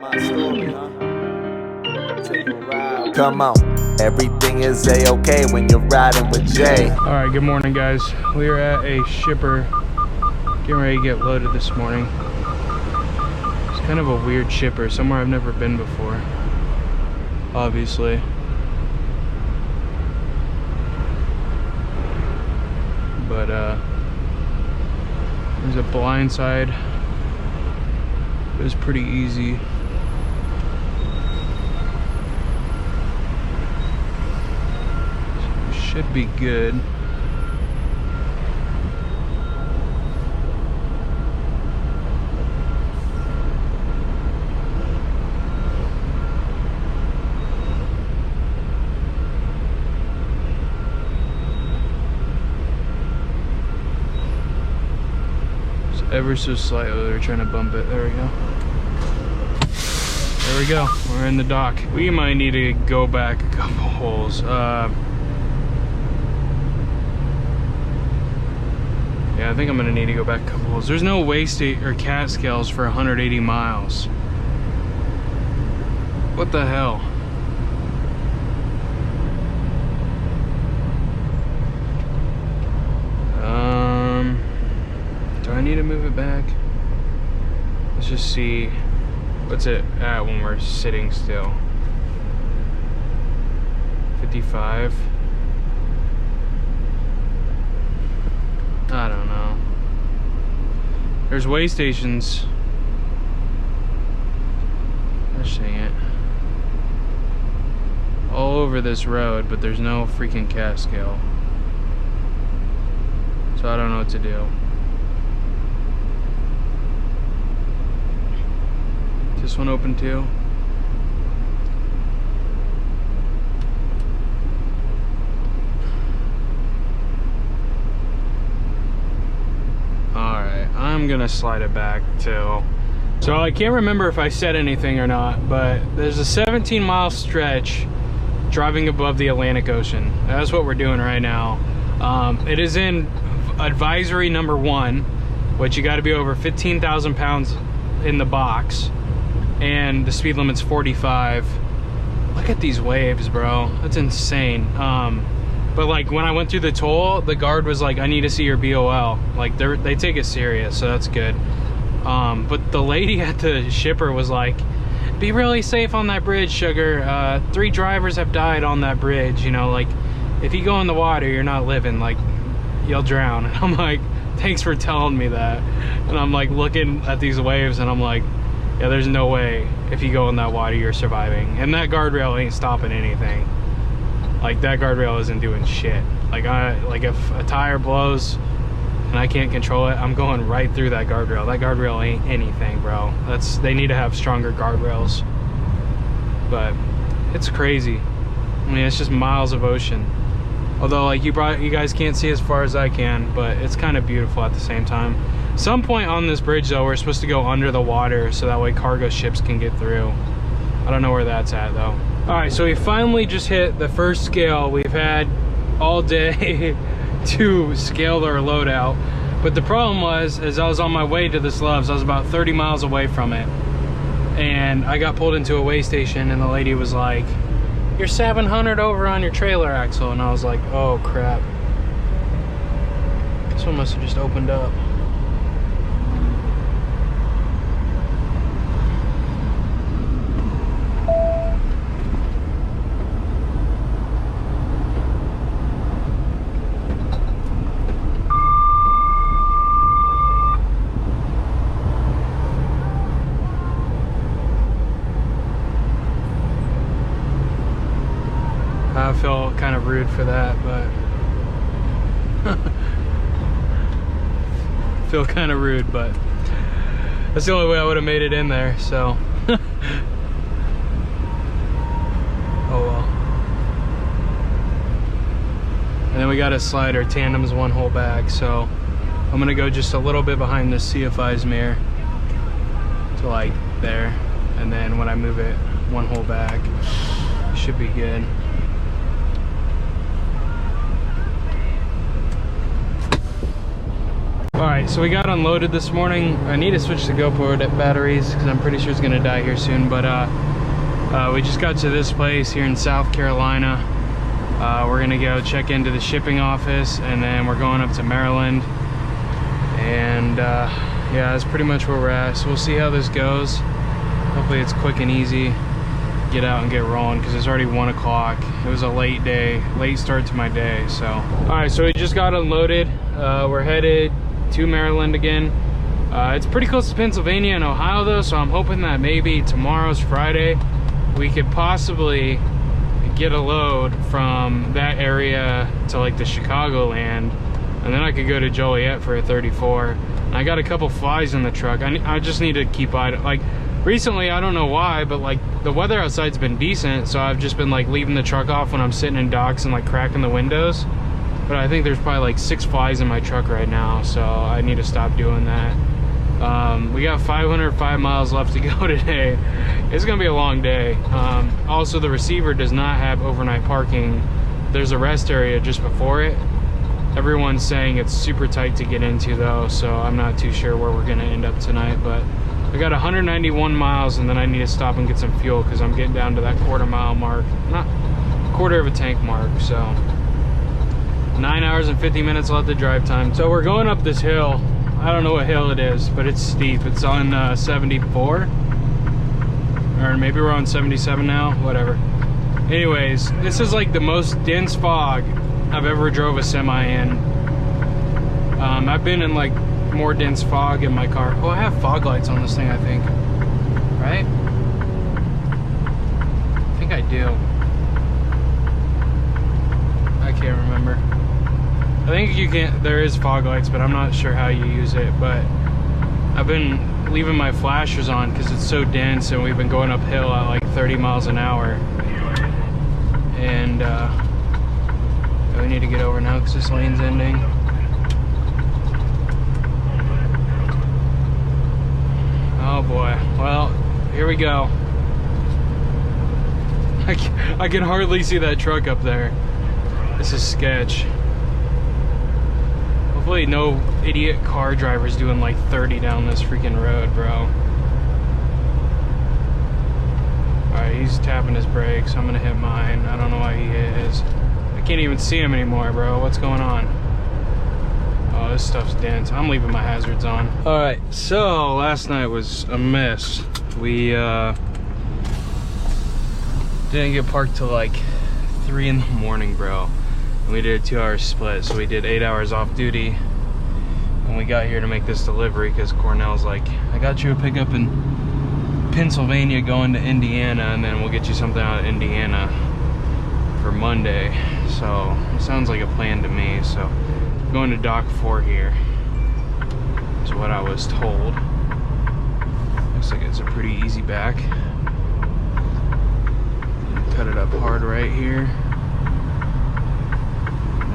My story, huh? Take a ride. Come on, everything is a-okay when you're riding with Jay. All right, good morning, guys. We are at a shipper, getting ready to get loaded this morning. It's kind of a weird shipper, somewhere I've never been before, obviously. But there's a blind side. It was pretty easy. Should be good. Just ever so slightly, they're trying to bump it. There we go. There we go. We're in the dock. We might need to go back a couple holes. Yeah, I think I'm gonna need to go back a couple holes. There's no way state or cat scales for 180 miles. What the hell? Do I need to move it back? Let's just see. What's it at when we're sitting still? 55. I don't know. There's way stations. Gosh dang it. All over this road, but there's no freaking cat scale. So I don't know what to do. Is this one open too? I'm gonna slide it back too. So I can't remember if I said anything or not, but there's a 17-mile stretch driving above the Atlantic Ocean. That's what we're doing right now. It is in advisory number 1, which you got to be over 15,000 pounds in the box, and the speed limit's 45. Look at these waves, bro. That's insane. But like when I went through the toll, the guard was like, I need to see your BOL. Like they take it serious, so that's good. But the lady at the shipper was like, be really safe on that bridge, sugar. 3 drivers have died on that bridge. You know, like if you go in the water, you're not living, like you'll drown. And I'm like, thanks for telling me that. And I'm like looking at these waves and I'm like, yeah, there's no way if you go in that water, you're surviving. And that guardrail ain't stopping anything. Like that guardrail isn't doing shit. Like if a tire blows and I can't control it, I'm going right through that guardrail. That guardrail ain't anything, bro. They need to have stronger guardrails. But it's crazy. I mean, it's just miles of ocean. Although like you guys can't see as far as I can, but it's kind of beautiful at the same time. Some point on this bridge though, we're supposed to go under the water so that way cargo ships can get through. I don't know where that's at though. All right, so we finally just hit the first scale. We've had all day to scale our load out. But the problem was, as I was on my way to this Love's, I was about 30 miles away from it. And I got pulled into a weigh station and the lady was like, you're 700 over on your trailer axle. And I was like, oh crap. This one must have just opened up. I feel kind of rude for that, but feel kind of rude, but that's the only way I would have made it in there, so oh well. And then we got to slide our tandems 1 hole back, so I'm gonna go just a little bit behind this CFI's mirror to like there, and then when I move it 1 hole back, it should be good. Alright, so we got unloaded this morning. I need to switch to GoPro batteries because I'm pretty sure it's gonna die here soon, but we just got to this place here in South Carolina. We're gonna go check into the shipping office, and then we're going up to Maryland. And yeah, that's pretty much where we're at. So we'll see how this goes. Hopefully it's quick and easy. Get out and get rolling because it's already 1 o'clock. It was a late day, late start to my day. So alright, so we just got unloaded. We're headed to Maryland again. It's pretty close to Pennsylvania and Ohio though, so I'm hoping that maybe tomorrow's Friday we could possibly get a load from that area to like the Chicagoland, and then I could go to Joliet for a 34. I got a couple flies in the truck. I just need to keep like recently, I don't know why, but like the weather outside's been decent, so I've just been like leaving the truck off when I'm sitting in docks and like cracking the windows. But I think there's probably like 6 flies in my truck right now, so I need to stop doing that. We got 505 miles left to go today. It's gonna be a long day. Also, the receiver does not have overnight parking. There's a rest area just before it. Everyone's saying it's super tight to get into though, so I'm not too sure where we're gonna end up tonight. But I got 191 miles, and then I need to stop and get some fuel because I'm getting down to that quarter-mile mark, not quarter of a tank mark. So 9 hours and 50 minutes left of drive time. So we're going up this hill. I don't know what hill it is, but it's steep. It's on 74, or maybe we're on 77 now, whatever. Anyways, this is like the most dense fog I've ever drove a semi in. I've been in like more dense fog in my car. Oh, I have fog lights on this thing, I think. Right? I think I do. I can't remember. I think you can, there is fog lights, but I'm not sure how you use it. But I've been leaving my flashers on because it's so dense, and we've been going uphill at like 30 miles an hour. And we need to get over now because this lane's ending. Oh boy, well, here we go. I can hardly see that truck up there. This is sketch. Hopefully no idiot car driver's doing like 30 down this freaking road, bro. Alright, he's tapping his brakes. I'm gonna hit mine. I don't know why he is. I can't even see him anymore, bro. What's going on? Oh, this stuff's dense. I'm leaving my hazards on. Alright, so last night was a mess. We didn't get parked till like 3 in the morning, bro. And we did a 2-hour split, so we did 8 hours off duty. And we got here to make this delivery because Cornell's like, I got you a pickup in Pennsylvania going to Indiana, and then we'll get you something out of Indiana for Monday. So it sounds like a plan to me. So I'm going to dock 4 here is what I was told. Looks like it's a pretty easy back. Cut it up hard right here,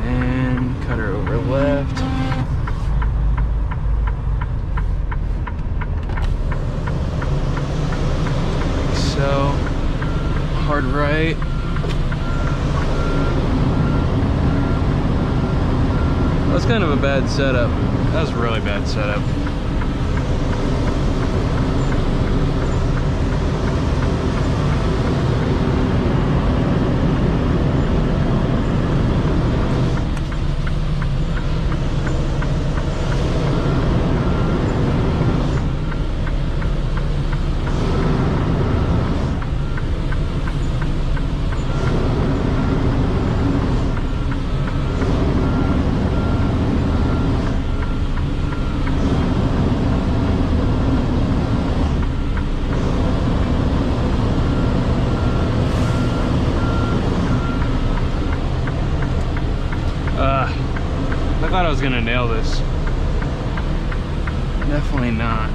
and cut her over left. Like so. Hard right. That's kind of a bad setup. That was a really bad setup. I thought I was gonna nail this. Definitely not.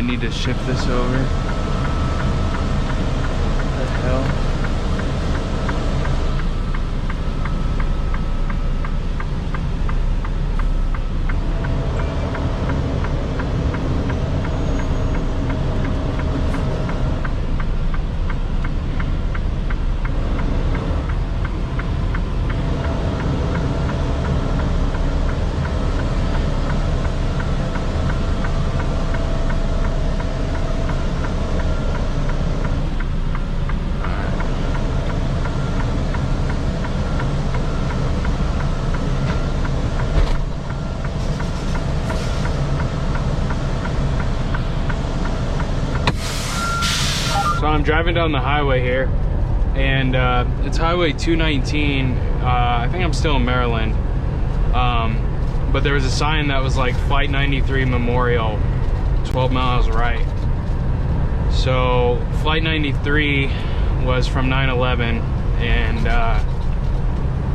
might need to shift this over. What the hell? So I'm driving down the highway here, and it's Highway 219. I think I'm still in Maryland, but there was a sign that was like Flight 93 Memorial, 12 miles right. So Flight 93 was from 9/11, and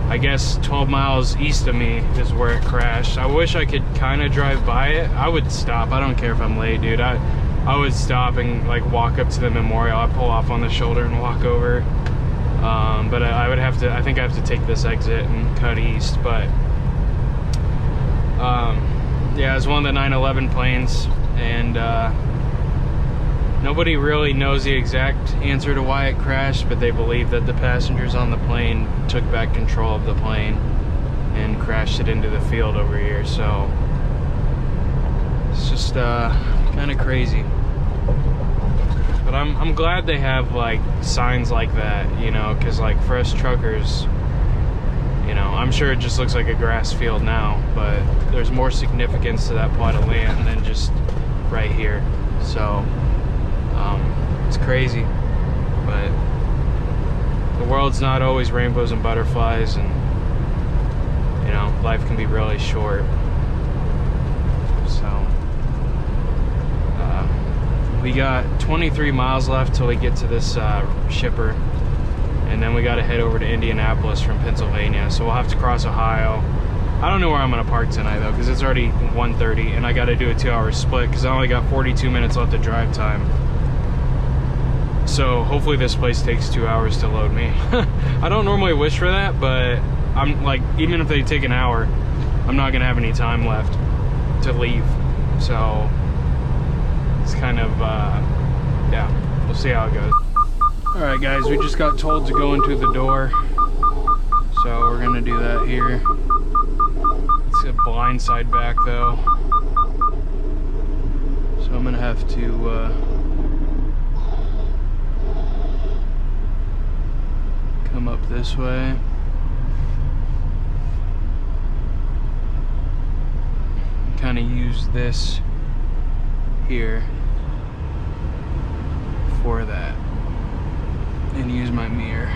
I guess 12 miles east of me is where it crashed. I wish I could kind of drive by it. I would stop. I don't care if I'm late, dude. I would stop and like walk up to the memorial. I'd pull off on the shoulder and walk over. But I would have to, I think I have to take this exit and cut east. But yeah, it's one of the 9/11 planes, and nobody really knows the exact answer to why it crashed, but they believe that the passengers on the plane took back control of the plane and crashed it into the field over here. So it's just kind of crazy. But I'm glad they have like signs like that, you know, because like for us truckers, you know, I'm sure it just looks like a grass field now, but there's more significance to that plot of land than just right here. So it's crazy, but the world's not always rainbows and butterflies, and you know, life can be really short. So we got 23 miles left till we get to this shipper, and then we got to head over to Indianapolis from Pennsylvania. So we'll have to cross Ohio. I don't know where I'm gonna park tonight though, because it's already 1:30 and I got to do a 2-hour split because I only got 42 minutes left of drive time. So hopefully this place takes 2 hours to load me. I don't normally wish for that, but I'm like, even if they take an hour, I'm not gonna have any time left to leave. So it's kind of, yeah, we'll see how it goes. All right, guys, we just got told to go into the door, so we're gonna do that here. It's a blind side back though, so I'm gonna have to come up this way. Kind of use this here for that, and use my mirror.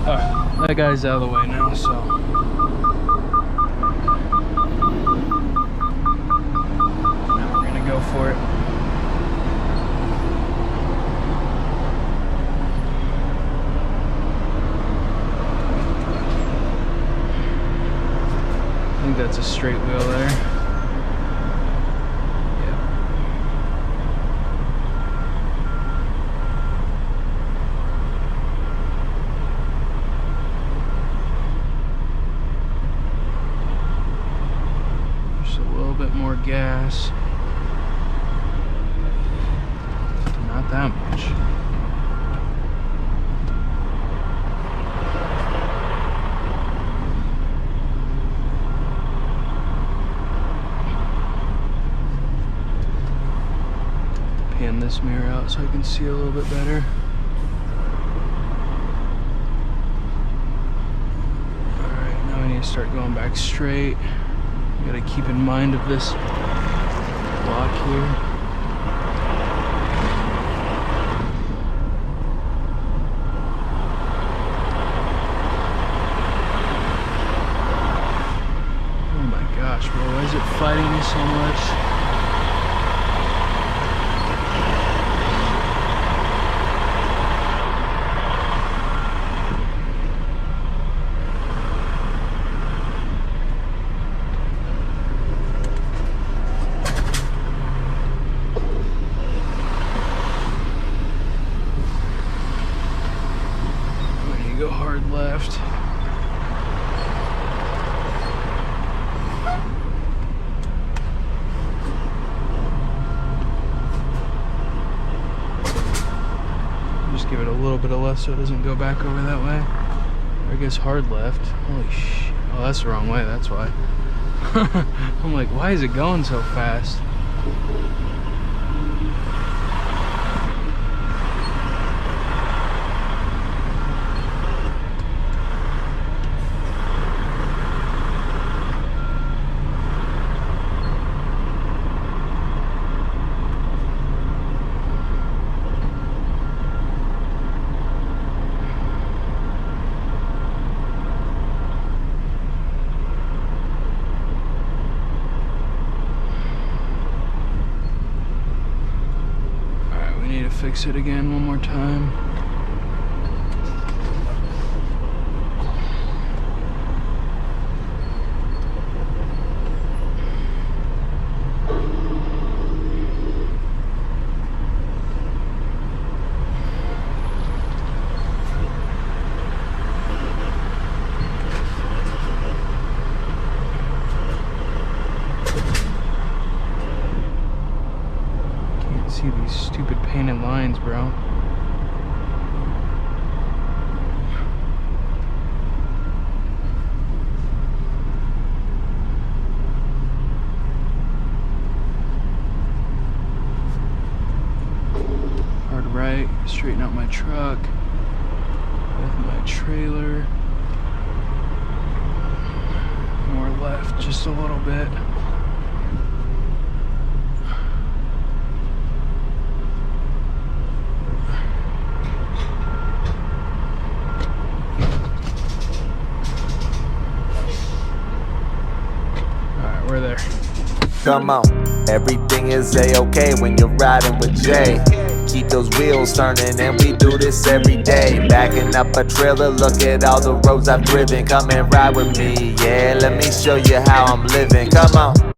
Alright, that guy's out of the way now, so now we're gonna go for it. I think that's a straight wheel there. Yeah. Just a little bit more gas. Not that much. Pan this mirror out so I can see a little bit better. Alright, now I need to start going back straight. You gotta keep in mind of this block here. Oh my gosh, bro, why is it fighting me so much? left. Just give it a little bit of left so it doesn't go back over that way. Or I guess hard left. Holy shit. Oh, that's the wrong way, that's why. I'm like, why is it going so fast? Fix it again one more time. See these stupid painted lines, bro. Hard right, straighten out my truck with my trailer. More left, just a little bit. We're there. Come on, everything is a-okay when you're riding with Jay. Keep those wheels turning and we do this every day. Backing up a trailer, look at all the roads I've driven. Come and ride with me, yeah, let me show you how I'm living. Come on.